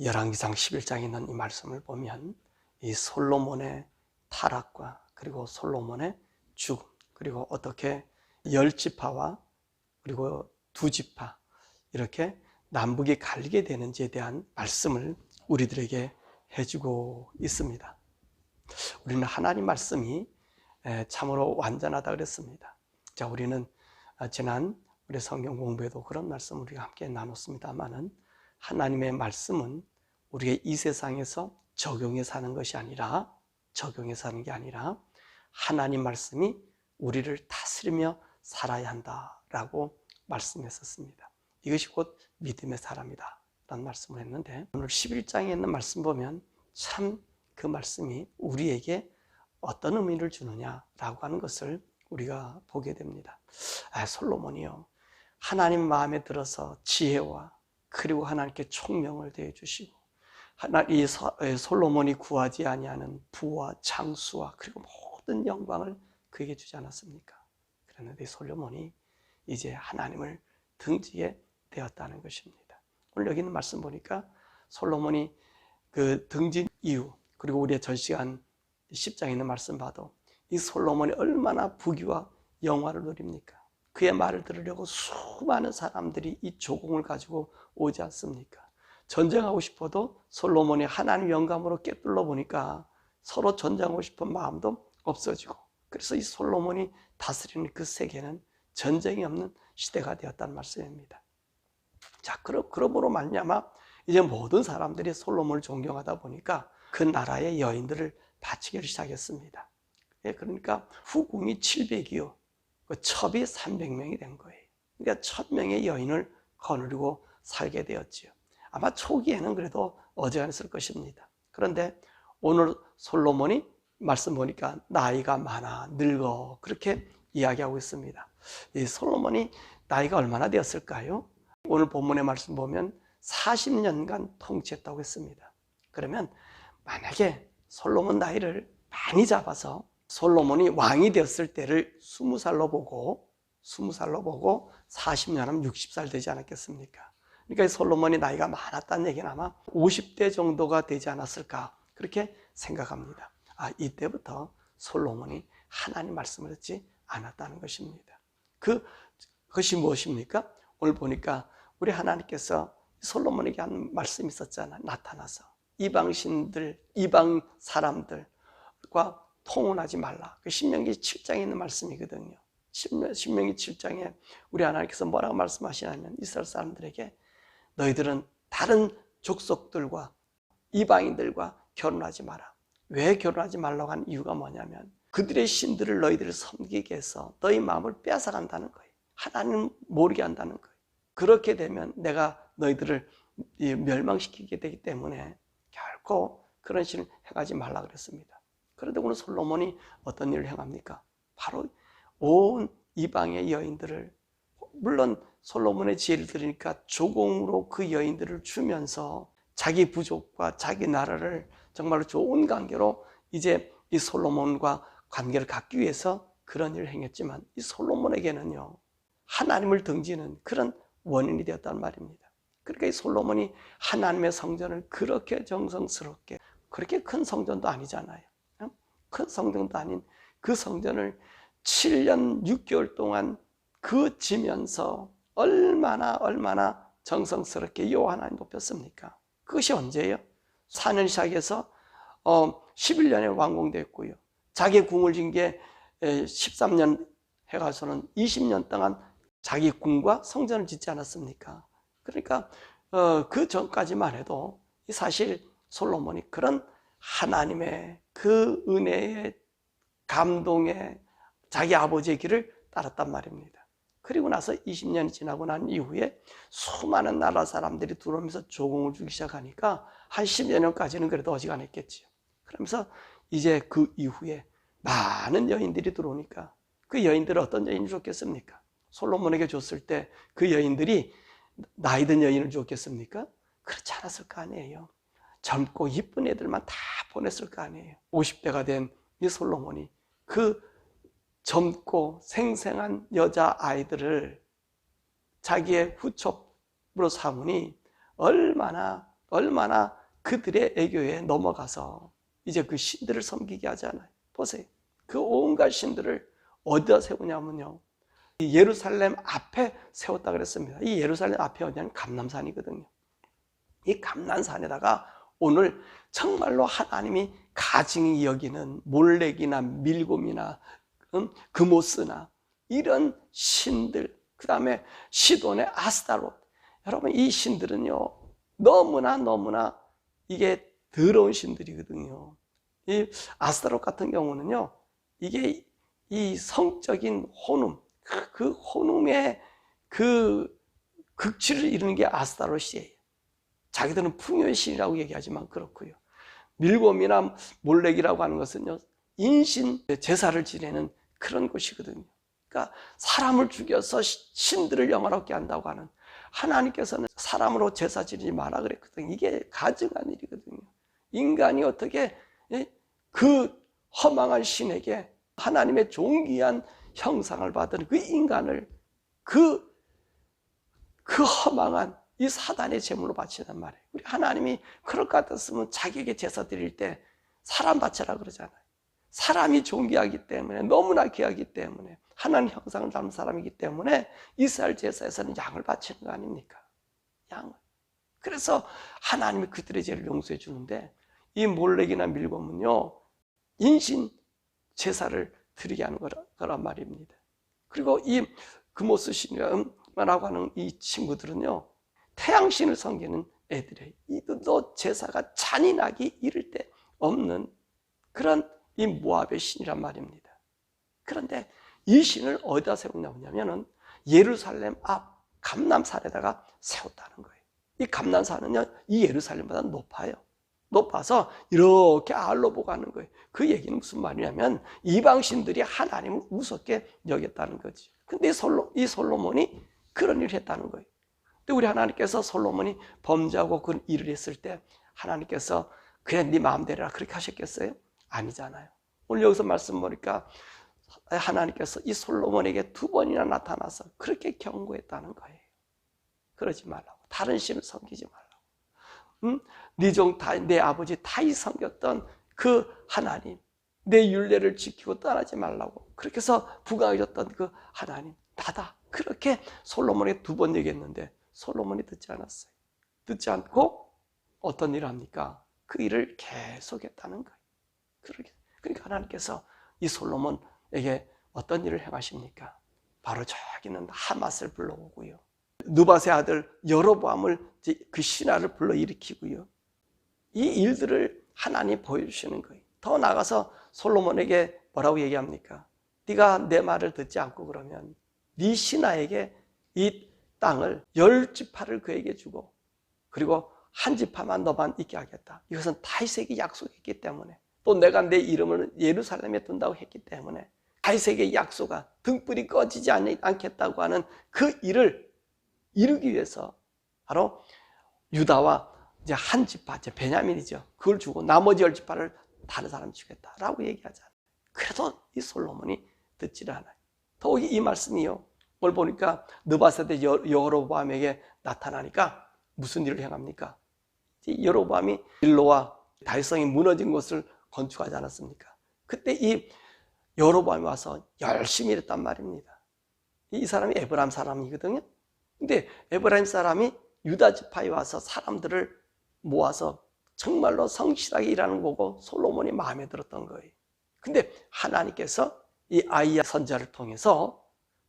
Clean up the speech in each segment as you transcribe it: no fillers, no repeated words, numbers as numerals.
열왕기상 11장에 있는 이 말씀을 보면 이 솔로몬의 타락과 그리고 솔로몬의 죽음, 그리고 어떻게 10지파와 그리고 2지파 이렇게 남북이 갈리게 되는지에 대한 말씀을 우리들에게 해주고 있습니다. 우리는 하나님 말씀이 참으로 완전하다 그랬습니다. 자, 우리는 지난 우리 성경 공부에도 그런 말씀을 우리가 함께 나눴습니다만은 하나님의 말씀은 우리의 이 세상에서 적용해 사는 것이 아니라 하나님 말씀이 우리를 다스리며 살아야 한다라고 말씀했었습니다. 이것이 곧 믿음의 사람이다 라는 말씀을 했는데, 오늘 11장에 있는 말씀 보면 참 그 말씀이 우리에게 어떤 의미를 주느냐라고 하는 것을 우리가 보게 됩니다. 솔로몬이요, 하나님 마음에 들어서 지혜와 그리고 하나님께 총명을 대해주시고 이 솔로몬이 구하지 아니하는 부와 장수와 그리고 모든 영광을 그에게 주지 않았습니까? 그런데 솔로몬이 이제 하나님을 등지게 되었다는 것입니다. 오늘 여기 있는 말씀 보니까 솔로몬이 그 등진 이후, 그리고 우리의 전시간 10장에 있는 말씀 봐도 이 솔로몬이 얼마나 부귀와 영화를 누립니까? 그의 말을 들으려고 수많은 사람들이 이 조공을 가지고 오지 않습니까? 전쟁하고 싶어도 솔로몬이 하나님 영감으로 꿰뚫러 보니까 서로 전쟁하고 싶은 마음도 없어지고, 그래서 이 솔로몬이 다스리는 그 세계는 전쟁이 없는 시대가 되었다는 말씀입니다. 자, 그러므로 말미암아 이제 모든 사람들이 솔로몬을 존경하다 보니까 그 나라의 여인들을 바치기를 시작했습니다. 그러니까 후궁이 700이요, 첩이 300명이 된 거예요. 그러니까 1000명의 여인을 거느리고 살게 되었지요. 아마 초기에는 그래도 어지간했을 것입니다. 그런데 오늘 솔로몬이 말씀 보니까 나이가 많아, 늙어, 그렇게 이야기하고 있습니다. 이 솔로몬이 나이가 얼마나 되었을까요? 오늘 본문의 말씀 보면 40년간 통치했다고 했습니다. 그러면 만약에 솔로몬 나이를 많이 잡아서 솔로몬이 왕이 되었을 때를 20살로 보고 40년 하면 60살 되지 않았겠습니까? 그러니까 솔로몬이 나이가 많았다는 얘기는 아마 50대 정도가 되지 않았을까, 그렇게 생각합니다. 이때부터 솔로몬이 하나님 말씀을 듣지 않았다는 것입니다. 그것이 무엇입니까? 오늘 보니까 우리 하나님께서 솔로몬에게 한 말씀이 있었잖아요. 나타나서 이방신들, 이방 사람들과 통혼하지 말라. 신명기 7장에 있는 말씀이거든요. 신명기 7장에 우리 하나님께서 뭐라고 말씀하시냐면 이스라엘 사람들에게 너희들은 다른 족속들과 이방인들과 결혼하지 마라. 왜 결혼하지 말라고 한 이유가 뭐냐면 그들의 신들을 너희들을 섬기게 해서 너희 마음을 빼앗아간다는 거예요. 하나님 모르게 한다는 거예요. 그렇게 되면 내가 너희들을 멸망시키게 되기 때문에 결코 그런 신을 행하지 말라 그랬습니다. 그런데 오늘 솔로몬이 어떤 일을 행합니까? 바로 온 이방의 여인들을, 물론 솔로몬의 지혜를 들으니까 조공으로 그 여인들을 주면서 자기 부족과 자기 나라를 정말로 좋은 관계로 이제 이 솔로몬과 관계를 갖기 위해서 그런 일을 행했지만 이 솔로몬에게는요, 하나님을 등지는 그런 원인이 되었단 말입니다. 그러니까 이 솔로몬이 하나님의 성전을 그렇게 정성스럽게, 그렇게 큰 성전도 아니잖아요. 큰 성전도 아닌 그 성전을 7년 6개월 동안 지면서 얼마나 정성스럽게 여호와 하나님 높였습니까? 그것이 언제예요? 4년 시작해서 11년에 완공됐고요. 자기 궁을 진 게 13년 해가서는 20년 동안 자기 궁과 성전을 짓지 않았습니까? 그러니까 그 전까지만 해도 사실 솔로몬이 그런 하나님의 그 은혜의 감동의 자기 아버지의 길을 따랐단 말입니다. 그리고 나서 20년이 지나고 난 이후에 수많은 나라 사람들이 들어오면서 조공을 주기 시작하니까 한 10여 년까지는 그래도 어지간했겠지요. 그러면서 이제 그 이후에 많은 여인들이 들어오니까 그 여인들은 어떤 여인을 줬겠습니까? 솔로몬에게 줬을 때 그 여인들이 나이 든 여인을 줬겠습니까? 그렇지 않았을 거 아니에요. 젊고 이쁜 애들만 다 보냈을 거 아니에요. 50대가 된 이 솔로몬이 그 젊고 생생한 여자아이들을 자기의 후첩으로 삼으니 얼마나 얼마나 그들의 애교에 넘어가서 이제 그 신들을 섬기게 하잖아요. 보세요. 그 온갖 신들을 어디다 세우냐면요, 이 예루살렘 앞에 세웠다 그랬습니다. 이 예루살렘 앞에 어디냐면 감람산이거든요. 이 감람산에다가 오늘 정말로 하나님이 가증히 여기는 몰렉이나 밀곰이나 그모스나 이런 신들, 그 다음에 시돈의 아스타롯, 여러분 이 신들은요 너무나 이게 더러운 신들이거든요. 이 아스타롯 같은 경우는요, 이게 이 성적인 혼움, 그 혼움의 그 극치를 이루는 게 아스타롯이에요. 자기들은 풍요의 신이라고 얘기하지만 그렇고요. 밀곰이나 몰렉이라고 하는 것은요, 인신 제사를 지내는 그런 곳이거든요. 그러니까 사람을 죽여서 신들을 영화롭게 한다고 하는, 하나님께서는 사람으로 제사 지내지 마라 그랬거든요. 이게 가증한 일이거든요. 인간이 어떻게 그 허망한 신에게 하나님의 존귀한 형상을 받은 그 인간을 그 허망한 이 사단의 제물로 바치단 말이에요. 우리 하나님이 그럴 것 같았으면 자기에게 제사 드릴 때 사람 바쳐라 그러잖아요. 사람이 존귀하기 때문에, 너무나 귀하기 때문에, 하나님 형상을 닮은 사람이기 때문에 이스라엘 제사에서는 양을 바치는 거 아닙니까? 양을. 그래서 하나님이 그들의 죄를 용서해 주는데, 이 몰렉이나 밀곰은요 인신 제사를 드리게 하는 거란 말입니다. 그리고 이 그모스 신이라고 하는 이 친구들은요 태양신을 섬기는 애들이에요. 이도 제사가 잔인하기 이를 데 없는 그런 이 모압의 신이란 말입니다. 그런데 이 신을 어디다 세웠냐면은 예루살렘 앞 감람산에다가 세웠다는 거예요. 이 감람산은요 이 예루살렘보다 높아요. 높아서 이렇게 알로 보고 하는 거예요. 그 얘기는 무슨 말이냐면 이방신들이 하나님을 우습게 여겼다는 거지. 근데 이 솔로몬이 그런 일을 했다는 거예요. 근데 우리 하나님께서 솔로몬이 범죄하고 그 일을 했을 때 하나님께서 그래 네 마음대로 해라 그렇게 하셨겠어요? 아니잖아요. 오늘 여기서 말씀 보니까 하나님께서 이 솔로몬에게 2번이나 나타나서 그렇게 경고했다는 거예요. 그러지 말라고. 다른 신을 섬기지 말라고. 네 종 내 아버지 다윗이 섬겼던 그 하나님, 내 율례를 지키고 떠나지 말라고. 그렇게 해서 부강해졌던 그 하나님, 나다. 그렇게 솔로몬에게 2번 얘기했는데 솔로몬이 듣지 않았어요. 듣지 않고 어떤 일을 합니까? 그 일을 계속했다는 거예요. 그러니까 하나님께서 이 솔로몬에게 어떤 일을 행하십니까? 바로 저기는 하맛을 불러오고요, 느밧의 아들 여로보암을 그 신하를 불러일으키고요, 이 일들을 하나님이 보여주시는 거예요. 더 나아가서 솔로몬에게 뭐라고 얘기합니까? 네가 내 말을 듣지 않고 그러면 네 신하에게 이 땅을 10지파를 그에게 주고 그리고 한 지파만 너만 있게 하겠다. 이것은 다윗에게 약속했기 때문에, 또 내가 내 이름을 예루살렘에 둔다고 했기 때문에 다윗에게 약속한 등불이 꺼지지 않겠다고 하는 그 일을 이루기 위해서 바로 유다와 이제 한 지파, 이제 베냐민이죠. 그걸 주고 나머지 10지파를 다른 사람 주겠다라고 얘기하잖아요. 그래도 이 솔로몬이 듣지를 않아요. 더욱이 이 말씀이요, 오늘 보니까 느밧의 여로보암에게 나타나니까 무슨 일을 행합니까? 여로보암이 밀로와 다윗성이 무너진 곳을 건축하지 않았습니까? 그때 이 여로보암이 와서 열심히 일했단 말입니다. 이 사람이 에브라임 사람이거든요. 근데 에브라임 사람이 유다 지파에 와서 사람들을 모아서 정말로 성실하게 일하는 거고 솔로몬이 마음에 들었던 거예요. 근데 하나님께서 이 아이야 선지자를 통해서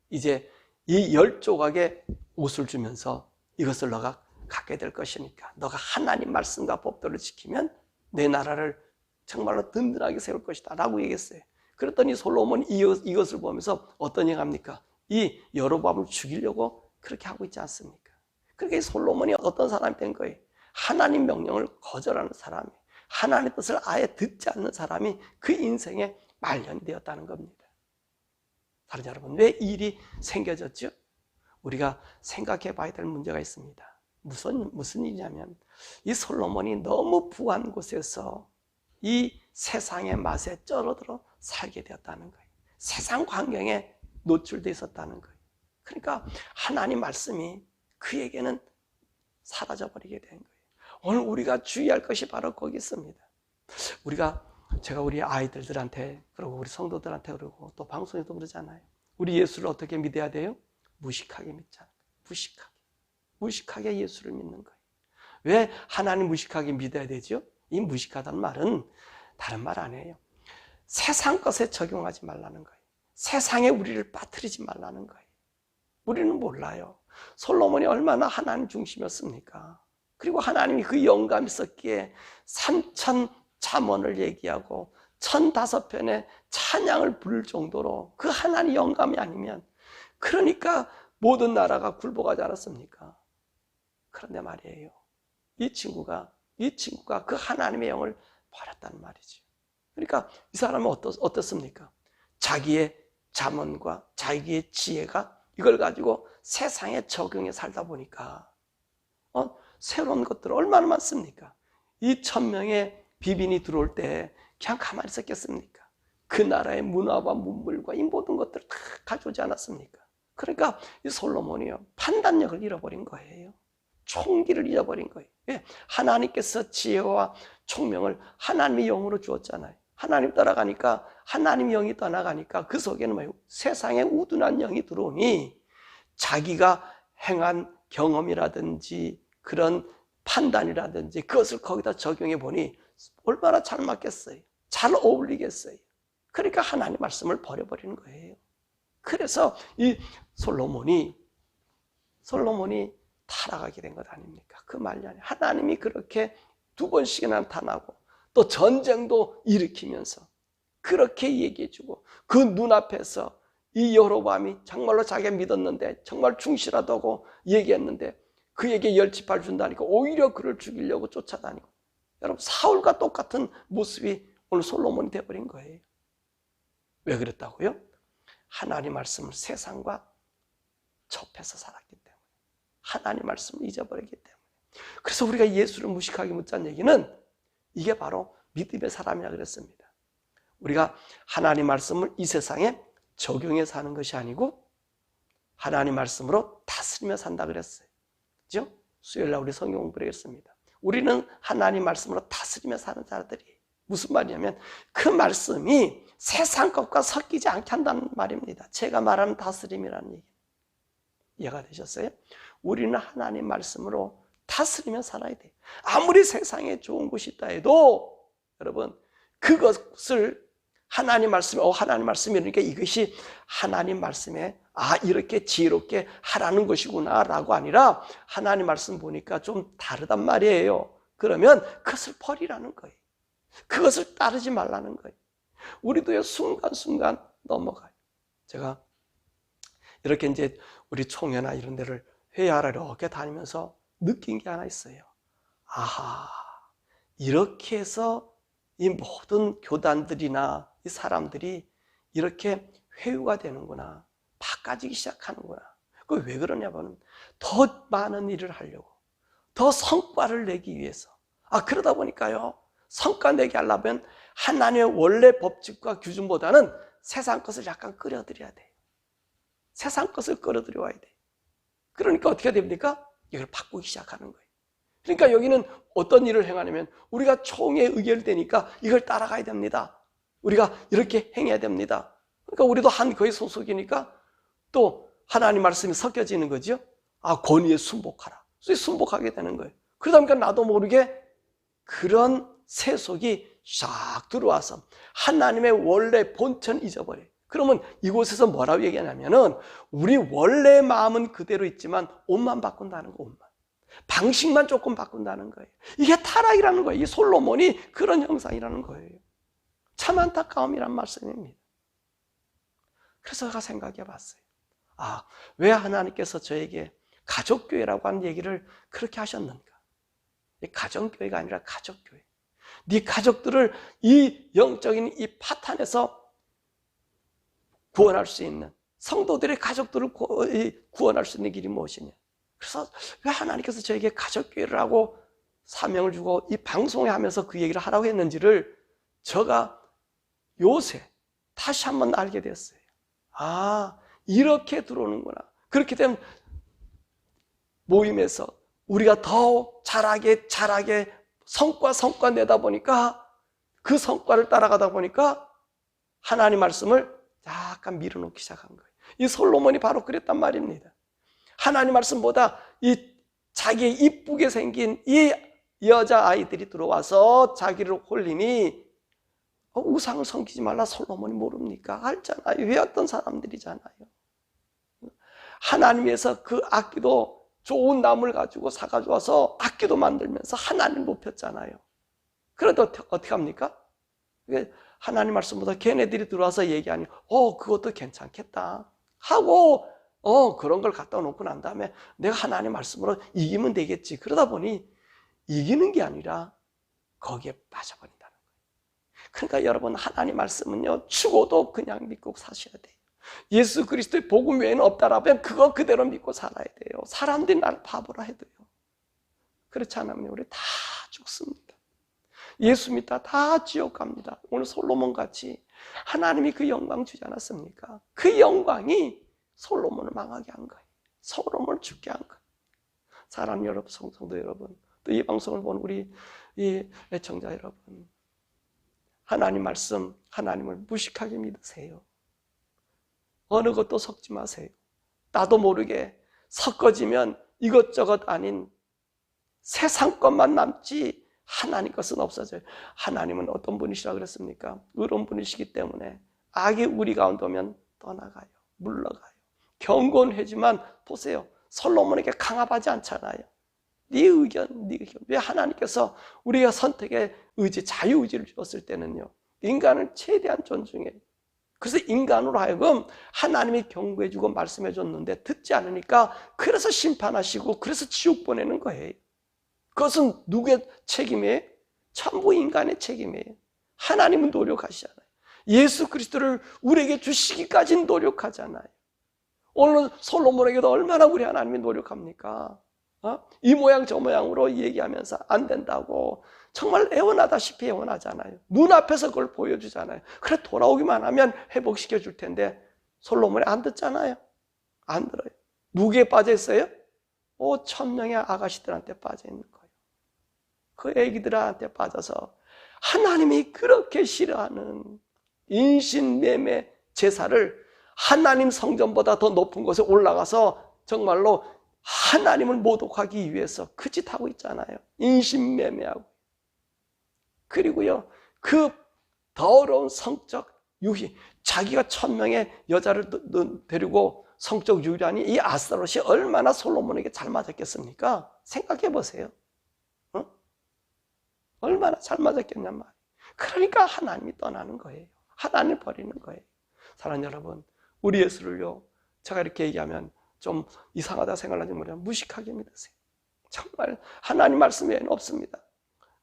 이제 이 10조각의 옷을 주면서 이것을 너가 갖게 될 것이니까 너가 하나님 말씀과 법도를 지키면 내 나라를 정말로 든든하게 세울 것이다 라고 얘기했어요. 그랬더니 솔로몬이 이것을 보면서 어떤 얘기 합니까? 이 여로보암을 죽이려고 그렇게 하고 있지 않습니까? 그러니까 솔로몬이 어떤 사람이 된 거예요? 하나님 명령을 거절하는 사람이, 하나님의 뜻을 아예 듣지 않는 사람이 그 인생에 말년이 되었다는 겁니다. 다른 여러분, 왜 이 일이 생겨졌죠? 우리가 생각해 봐야 될 문제가 있습니다. 무슨 일이냐면 이 솔로몬이 너무 부한 곳에서 이 세상의 맛에 쩔어들어 살게 되었다는 거예요. 세상 환경에 노출되어 있었다는 거예요. 그러니까 하나님 말씀이 그에게는 사라져버리게 된 거예요. 오늘 우리가 주의할 것이 바로 거기 있습니다. 제가 우리 아이들한테 그리고 우리 성도들한테 그러고 또 방송에도 그러잖아요. 우리 예수를 어떻게 믿어야 돼요? 무식하게 믿잖아요. 무식하게 예수를 믿는 거예요. 왜 하나님 무식하게 믿어야 되죠? 이 무식하다는 말은 다른 말 아니에요. 세상 것에 적용하지 말라는 거예요. 세상에 우리를 빠뜨리지 말라는 거예요. 우리는 몰라요. 솔로몬이 얼마나 하나님 중심이었습니까? 그리고 하나님이 그 영감이 있었기에 3,000 잠언을 얘기하고 1,005편의 찬양을 부를 정도로 그 하나님 영감이 아니면, 그러니까 모든 나라가 굴복하지 않았습니까? 그런데 말이에요, 이 친구가 그 하나님의 영을 버렸단 말이죠. 그러니까 이 사람은 어떻습니까? 자기의 잠언과 자기의 지혜가 이걸 가지고 세상에 적용해 살다 보니까 새로운 것들 얼마나 많습니까? 이 1,000명의 비빈이 들어올 때 그냥 가만히 있었겠습니까? 그 나라의 문화와 문물과 이 모든 것들을 다 가져오지 않았습니까? 그러니까 이 솔로몬이요, 판단력을 잃어버린 거예요. 총기를 잃어버린 거예요. 왜? 하나님께서 지혜와 총명을 하나님의 영으로 주었잖아요. 하나님 따라가니까, 하나님 영이 떠나가니까 그 속에는 뭐예요? 세상에 우둔한 영이 들어오니 자기가 행한 경험이라든지 그런 판단이라든지 그것을 거기다 적용해 보니 얼마나 잘 맞겠어요? 잘 어울리겠어요? 그러니까 하나님 말씀을 버려버리는 거예요. 그래서 이 솔로몬이 타락하게 된 것 아닙니까? 그 말년에 하나님이 그렇게 2번씩이나 나타나고 또 전쟁도 일으키면서 그렇게 얘기해주고 그 눈앞에서 이 여로보암이 정말로 자기가 믿었는데 정말 충실하다고 얘기했는데 그에게 열지팔 준다니까 오히려 그를 죽이려고 쫓아다니고, 여러분 사울과 똑같은 모습이 오늘 솔로몬이 되어버린 거예요. 왜 그랬다고요? 하나님 말씀을 세상과 접해서 살았기 때문에, 하나님 말씀을 잊어버리기 때문에. 그래서 우리가 예수를 무식하게 묻자는 얘기는 이게 바로 믿음의 사람이라 그랬습니다. 우리가 하나님 말씀을 이 세상에 적용해 사는 것이 아니고 하나님 말씀으로 다스리며 산다 그랬어요. 그죠? 수요일날 우리 성경 공부를 했습니다. 우리는 하나님 말씀으로 다스리며 사는 자들이, 무슨 말이냐면 그 말씀이 세상 것과 섞이지 않게 한다는 말입니다. 제가 말하는 다스림이라는 얘기. 이해가 되셨어요? 우리는 하나님 말씀으로 다스리며 살아야 돼요. 아무리 세상에 좋은 곳이 있다 해도 여러분 그것을 하나님 말씀에 하나님 말씀이니까 이것이 하나님 말씀에 이렇게 지혜롭게 하라는 것이구나 라고 아니라 하나님 말씀 보니까 좀 다르단 말이에요. 그러면 그것을 버리라는 거예요. 그것을 따르지 말라는 거예요. 우리도요 순간순간 넘어가요. 제가 이렇게 이제 우리 총회나 이런 데를 회의하러 이렇게 다니면서 느낀 게 하나 있어요. 이렇게 해서 이 모든 교단들이나 이 사람들이 이렇게 회유가 되는구나, 바꿔지기 시작하는구나. 그게 왜 그러냐면 더 많은 일을 하려고, 더 성과를 내기 위해서. 그러다 보니까요 성과 내게 하려면 하나님의 원래 법칙과 규준보다는 세상 것을 약간 끌어들여야 돼요. 세상 것을 끌어들여와야 돼요. 그러니까 어떻게 됩니까? 이걸 바꾸기 시작하는 거예요. 그러니까 여기는 어떤 일을 행하냐면 우리가 총회에 의결되니까 이걸 따라가야 됩니다. 우리가 이렇게 행해야 됩니다. 그러니까 우리도 한 거의 소속이니까 또 하나님 말씀이 섞여지는 거죠. 권위에 순복하라. 그래서 순복하게 되는 거예요. 그러다 보니까 나도 모르게 그런 세속이 싹 들어와서 하나님의 원래 본체는 잊어버려요. 그러면 이곳에서 뭐라고 얘기하냐면은 우리 원래 마음은 그대로 있지만 옷만 바꾼다는 거, 옷만. 방식만 조금 바꾼다는 거예요. 이게 타락이라는 거예요. 이 솔로몬이 그런 형상이라는 거예요. 참 안타까움이란 말씀입니다. 그래서 제가 생각해 봤어요. 왜 하나님께서 저에게 가족교회라고 하는 얘기를 그렇게 하셨는가? 가정교회가 아니라 가족교회. 네 가족들을 이 영적인 이 파탄에서 구원할 수 있는, 성도들의 가족들을 구원할 수 있는 길이 무엇이냐? 그래서 왜 하나님께서 저에게 가족교회를 하고 사명을 주고 이 방송에 하면서 그 얘기를 하라고 했는지를 제가 요새 다시 한번 알게 됐어요. 이렇게 들어오는구나. 그렇게 되면 모임에서 우리가 더 잘하게 성과 내다 보니까 그 성과를 따라가다 보니까 하나님 말씀을 약간 밀어놓기 시작한 거예요. 이 솔로몬이 바로 그랬단 말입니다. 하나님 말씀보다 이 자기 이쁘게 생긴 이 여자아이들이 들어와서 자기를 홀리니 우상을 섬기지 말라 솔로몬이 모릅니까? 알잖아요. 외웠던 사람들이잖아요. 하나님에서 그 악기도 좋은 나무를 가지고 사가지고 와서 악기도 만들면서 하나님 높였잖아요. 그래도 어떻게 합니까? 하나님 말씀보다 걔네들이 들어와서 얘기하니 그것도 괜찮겠다 하고 그런 걸 갖다 놓고 난 다음에 내가 하나님 말씀으로 이기면 되겠지. 그러다 보니 이기는 게 아니라 거기에 빠져버린다는 거예요. 그러니까 여러분, 하나님 말씀은요, 죽어도 그냥 믿고 사셔야 돼요. 예수 그리스도의 복음 외에는 없다라면 그거 그대로 믿고 살아야 돼요. 사람들이 나를 바보라 해도요. 그렇지 않으면 우리 다 죽습니다. 예수 믿다 다 지옥 갑니다. 오늘 솔로몬 같이 하나님이 그 영광 주지 않았습니까? 그 영광이 솔로몬을 망하게 한 거예요. 솔로몬을 죽게 한 거예요. 사랑하는 여러분, 성도 여러분, 또 이 방송을 본 우리 이 애청자 여러분, 하나님 말씀, 하나님을 무식하게 믿으세요. 어느 것도 섞지 마세요. 나도 모르게 섞어지면 이것저것 아닌 세상 것만 남지 하나님 것은 없어져요. 하나님은 어떤 분이시라 그랬습니까? 의로운 분이시기 때문에 악이 우리 가운데 오면 떠나가요. 물러가요. 경건하지만 보세요. 솔로몬에게 강압하지 않잖아요. 네 의견. 왜 하나님께서 우리가 선택의 의지, 자유의지를 주었을 때는요, 인간을 최대한 존중해요. 그래서 인간으로 하여금 하나님이 경고해주고 말씀해줬는데 듣지 않으니까 그래서 심판하시고 그래서 지옥 보내는 거예요. 그것은 누구의 책임이에요? 전부 인간의 책임이에요. 하나님은 노력하시잖아요. 예수 그리스도를 우리에게 주시기까지 노력하잖아요. 오늘 솔로몬에게도 얼마나 우리 하나님이 노력합니까? 이 모양 저 모양으로 얘기하면서 안 된다고 정말 애원하다시피 애원하잖아요. 눈앞에서 그걸 보여주잖아요. 그래 돌아오기만 하면 회복시켜 줄 텐데 솔로몬이 안 듣잖아요. 안 들어요. 누구에 빠져 있어요? 1000명의 아가씨들한테 빠져 있는 거예요. 그 애기들한테 빠져서 하나님이 그렇게 싫어하는 인신매매 제사를 하나님 성전보다 더 높은 곳에 올라가서 정말로 하나님을 모독하기 위해서 그 짓 하고 있잖아요. 인신매매하고. 그리고요, 그 더러운 성적 유희, 자기가 1000명의 여자를 데리고 성적 유희라니 이 아스타롯이 얼마나 솔로몬에게 잘 맞았겠습니까? 생각해 보세요. 얼마나 잘 맞았겠냔 말이에요. 그러니까 하나님이 떠나는 거예요. 하나님을 버리는 거예요. 사랑하는 여러분, 우리 예수를요, 제가 이렇게 얘기하면 좀 이상하다 생각하지 모르면 무식하게 믿으세요. 정말 하나님 말씀 외에는 없습니다.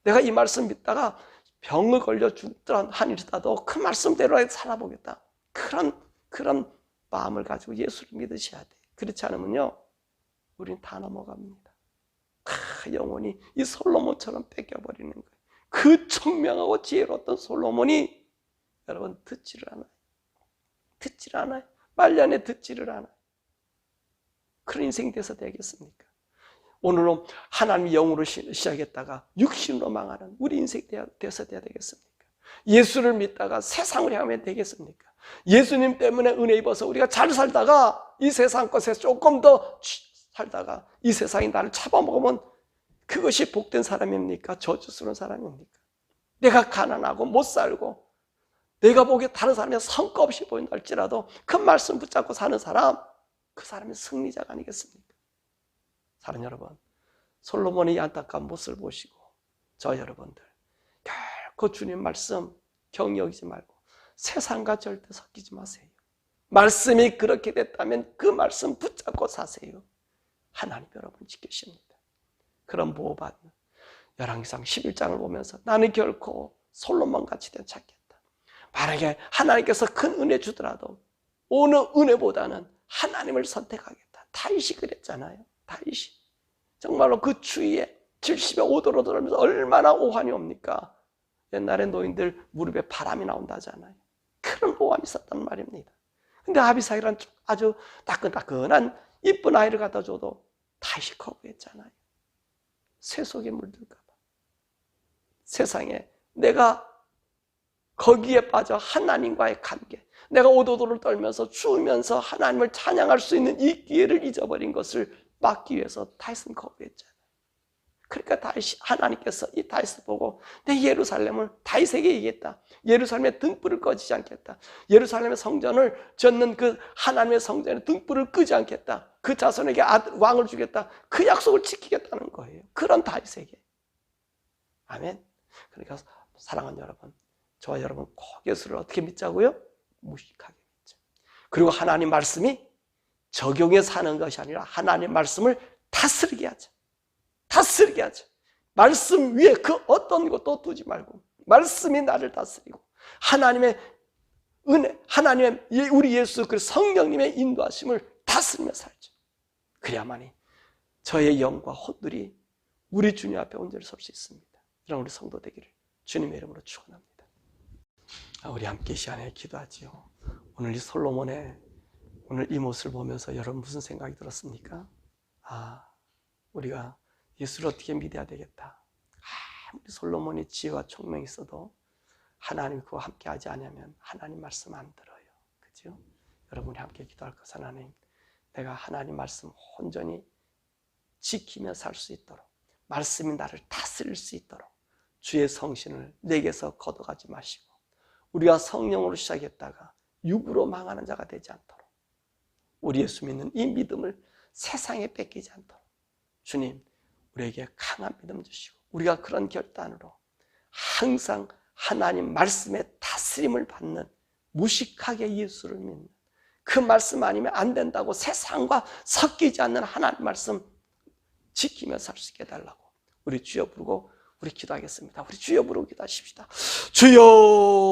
내가 이 말씀 믿다가 병을 걸려 죽더라 하늘이라도 그 말씀대로 살아보겠다. 그런 마음을 가지고 예수를 믿으셔야 돼요. 그렇지 않으면요, 우린 다 넘어갑니다. 영혼이 이 솔로몬처럼 뺏겨버리는 거예요. 그 청명하고 지혜로웠던 솔로몬이 여러분 듣지를 않아요. 듣지를 않아요. 말년에 듣지를 않아요. 그런 인생이 돼서 되겠습니까? 오늘은 하나님이 영으로 시작했다가 육신으로 망하는 우리 인생이 돼서 돼야 되겠습니까? 예수를 믿다가 세상을 향하면 되겠습니까? 예수님 때문에 은혜 입어서 우리가 잘 살다가 이 세상 것에 조금 더 살다가 이 세상이 나를 잡아먹으면 그것이 복된 사람입니까? 저주스러운 사람입니까? 내가 가난하고 못 살고 내가 보기에 다른 사람이 성과 없이 보인다 할지라도 그 말씀 붙잡고 사는 사람, 그 사람이 승리자가 아니겠습니까? 사랑하는 여러분, 솔로몬의 이 안타까운 모습을 보시고 저 여러분들 결코 주님 말씀 경히 여기지 말고 세상과 절대 섞이지 마세요. 말씀이 그렇게 됐다면 그 말씀 붙잡고 사세요. 하나님 여러분 지키십니다. 그런 보호받는 열왕기상 11장을 보면서 나는 결코 솔로몬같이 되지 않겠다. 만약에 하나님께서 큰 은혜 주더라도 어느 은혜보다는 하나님을 선택하겠다. 다윗이 그랬잖아요. 다윗이 정말로 그 추위에 70에 5도로 들어오면서 얼마나 오한이 옵니까? 옛날에 노인들 무릎에 바람이 나온다잖아요. 그런 오한이 있었단 말입니다. 근데 아비사이란 아주 따끈따끈한 이쁜 아이를 갖다 줘도 다윗이 거부했잖아요. 쇠 속에 물들까 봐. 세상에 내가 거기에 빠져 하나님과의 관계, 내가 오도도를 떨면서 죽으면서 하나님을 찬양할 수 있는 이 기회를 잊어버린 것을 막기 위해서 다윗은 거부했잖아요. 그러니까 하나님께서 이 다윗을 보고 내 예루살렘을 다윗에게 얘기했다. 예루살렘의 등불을 꺼지지 않겠다. 예루살렘의 성전을 짓는 그 하나님의 성전에 등불을 끄지 않겠다. 그 자손에게 왕을 주겠다. 그 약속을 지키겠다는 거예요. 그런 다윗에게. 아멘. 그러니까 사랑하는 여러분, 저와 여러분 꼭 예수를 어떻게 믿자고요? 무식하게 믿죠. 그리고 하나님 말씀이 적용해 사는 것이 아니라 하나님 말씀을 다스리게 하죠. 다스리게 하죠. 말씀 위에 그 어떤 것도 두지 말고 말씀이 나를 다스리고 하나님의 은혜, 하나님의 우리 예수 그 성령님의 인도하심을 다스리며 살죠. 그래야만이 저의 영과 혼들이 우리 주님 앞에 온전히 설 수 있습니다. 이런 우리 성도 되기를 주님의 이름으로 축원합니다. 우리 함께 이 시간에 기도하지요. 오늘 이 솔로몬의 오늘 이 모습을 보면서 여러분 무슨 생각이 들었습니까? 우리가 예수를 어떻게 믿어야 되겠다. 아무리 솔로몬이 지혜와 총명이 있어도 하나님이 그와 함께 하지 않으면 하나님 말씀 안 들어요. 그죠? 여러분이 함께 기도할 것, 하나님, 내가 하나님 말씀 온전히 지키며 살 수 있도록, 말씀이 나를 다스릴 수 있도록 주의 성신을 내게서 걷어가지 마시고 우리가 성령으로 시작했다가 육으로 망하는 자가 되지 않도록 우리 예수 믿는 이 믿음을 세상에 뺏기지 않도록 주님, 우리에게 강한 믿음 주시고 우리가 그런 결단으로 항상 하나님 말씀의 다스림을 받는 무식하게 예수를 믿는 그 말씀 아니면 안 된다고 세상과 섞이지 않는 하나님 말씀 지키며 살 수 있게 해달라고 우리 주여 부르고 우리 기도하겠습니다. 우리 주여 부르고 기도하십시다. 주여.